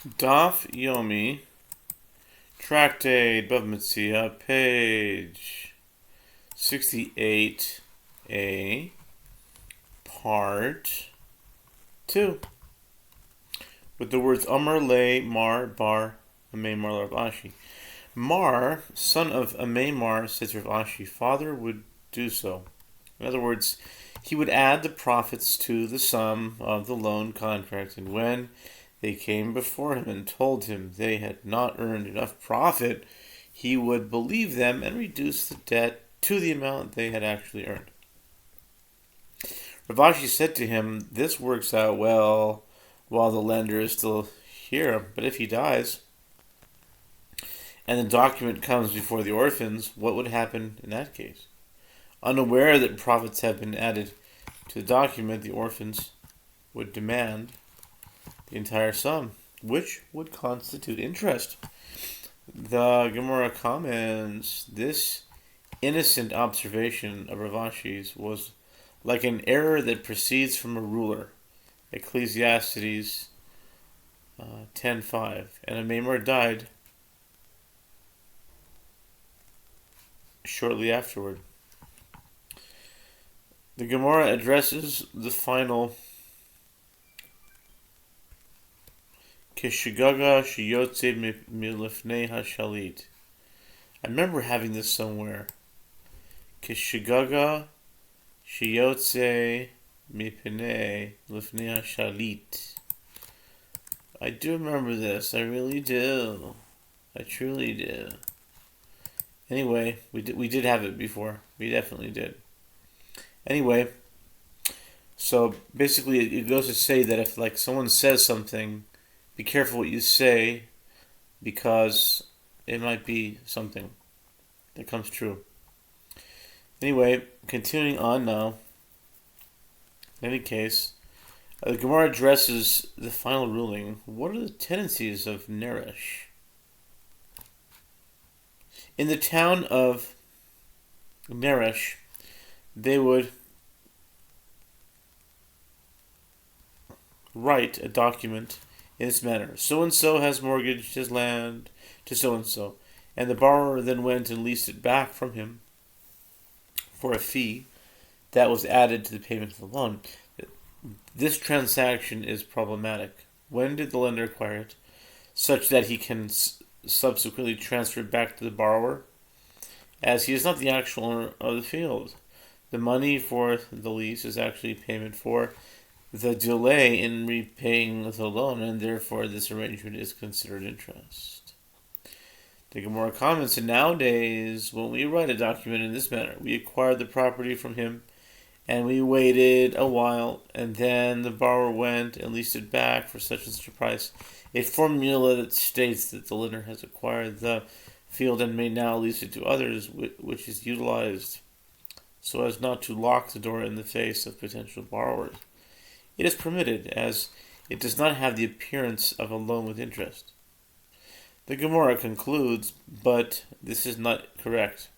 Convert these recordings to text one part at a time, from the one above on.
Daf Yomi, Tractate Bava Metzia, page 68a, part 2, with the words Amar Le Mar Bar Amei Mar Rav Ashi. Mar, son of Amei Mar, says Rav Ashi, father would do so. In other words, he would add the profits to the sum of the loan contract, and when they came before him and told him they had not earned enough profit, he would believe them and reduce the debt to the amount they had actually earned. Rav Ashi said to him, "This works out well while the lender is still here, but if he dies, and the document comes before the orphans, what would happen in that case? Unaware that profits have been added to the document, the orphans would demand the entire sum, which would constitute interest." The Gemara comments, this innocent observation of Rav Ashi's was like an error that proceeds from a ruler. Ecclesiastes 10:5. And a Maimar died shortly afterward. The Gemara addresses the final Kishigaga Shiyotze Milifnei Hashalit. I remember having this somewhere. Kishigaga Shiyotze Mipnei Lifnei Hashalit. I do remember this. I really do. I truly do. Anyway, we did have it before. We definitely did. Anyway, so basically it goes to say that if someone says something, be careful what you say, because it might be something that comes true. Anyway, continuing on now. In any case, the Gemara addresses the final ruling. What are the tendencies of Neresh? In the town of Neresh, they would write a document in this manner: so-and-so has mortgaged his land to so-and-so, and the borrower then went and leased it back from him for a fee that was added to the payment of the loan. This transaction is problematic. When did the lender acquire it, such that he can subsequently transfer it back to the borrower, as he is not the actual owner of the field? The money for the lease is actually payment for the delay in repaying the loan, and therefore this arrangement is considered interest. The Gemara comments, and nowadays, when we write a document in this manner, we acquired the property from him, and we waited a while, and then the borrower went and leased it back for such and such a price. A formula that states that the lender has acquired the field and may now lease it to others, which is utilized so as not to lock the door in the face of potential borrowers. It is permitted, as it does not have the appearance of a loan with interest. The Gemara concludes, but this is not correct.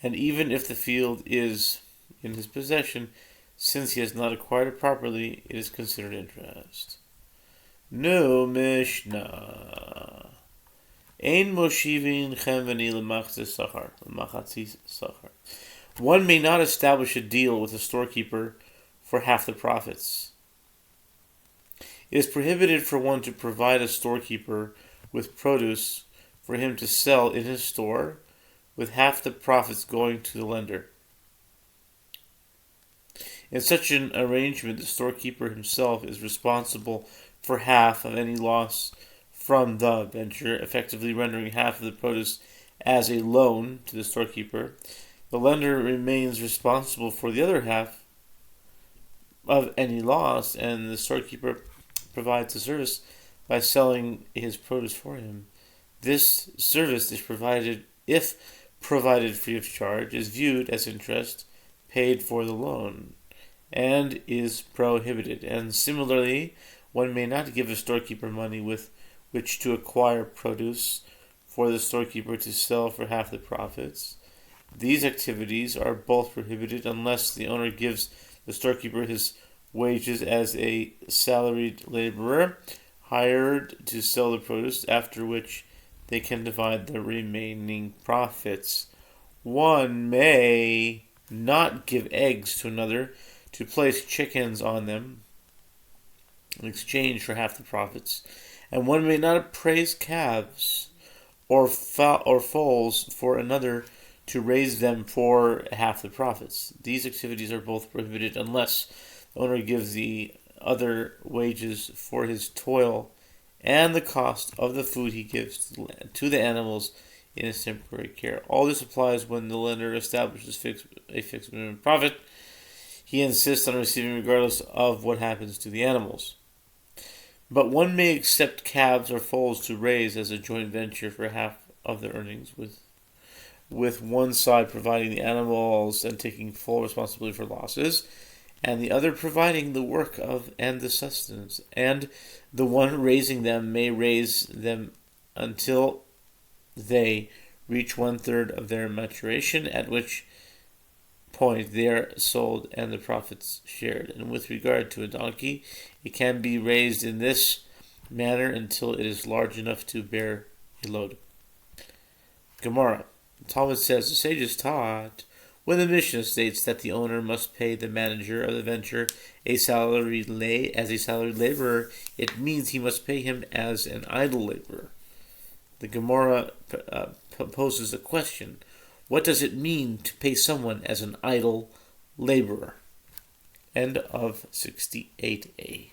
And even if the field is in his possession, since he has not acquired it properly, it is considered interest. No Mishnah. Ein moshivin chenveni lemachatzi sachar. One may not establish a deal with a storekeeper for half the profits. It is prohibited for one to provide a storekeeper with produce for him to sell in his store, with half the profits going to the lender. In such an arrangement, the storekeeper himself is responsible for half of any loss from the venture, effectively rendering half of the produce as a loan to the storekeeper. The lender remains responsible for the other half of any loss, and the storekeeper provides the service by selling his produce for him. This service is provided, if provided free of charge, is viewed as interest paid for the loan, and is prohibited. And similarly, one may not give a storekeeper money with which to acquire produce for the storekeeper to sell for half the profits. These activities are both prohibited unless the owner gives the storekeeper his wages as a salaried laborer, hired to sell the produce, after which they can divide the remaining profits. One may not give eggs to another to place chickens on them in exchange for half the profits, and one may not appraise calves or foals for another to raise them for half the profits. These activities are both prohibited unless the owner gives the other wages for his toil and the cost of the food he gives to the animals in his temporary care. All this applies when the lender establishes a fixed minimum profit he insists on receiving regardless of what happens to the animals. But one may accept calves or foals to raise as a joint venture for half of the earnings, with one side providing the animals and taking full responsibility for losses, and the other providing the work of and the sustenance. And the one raising them may raise them until they reach 1/3 of their maturation, at which point they are sold and the profits shared. And with regard to a donkey, it can be raised in this manner until it is large enough to bear a load. Gemara. Talmud says, the sages taught, when the Mishnah states that the owner must pay the manager of the venture as a salaried laborer, it means he must pay him as an idle laborer. The Gemara poses a question. What does it mean to pay someone as an idle laborer? End of 68a.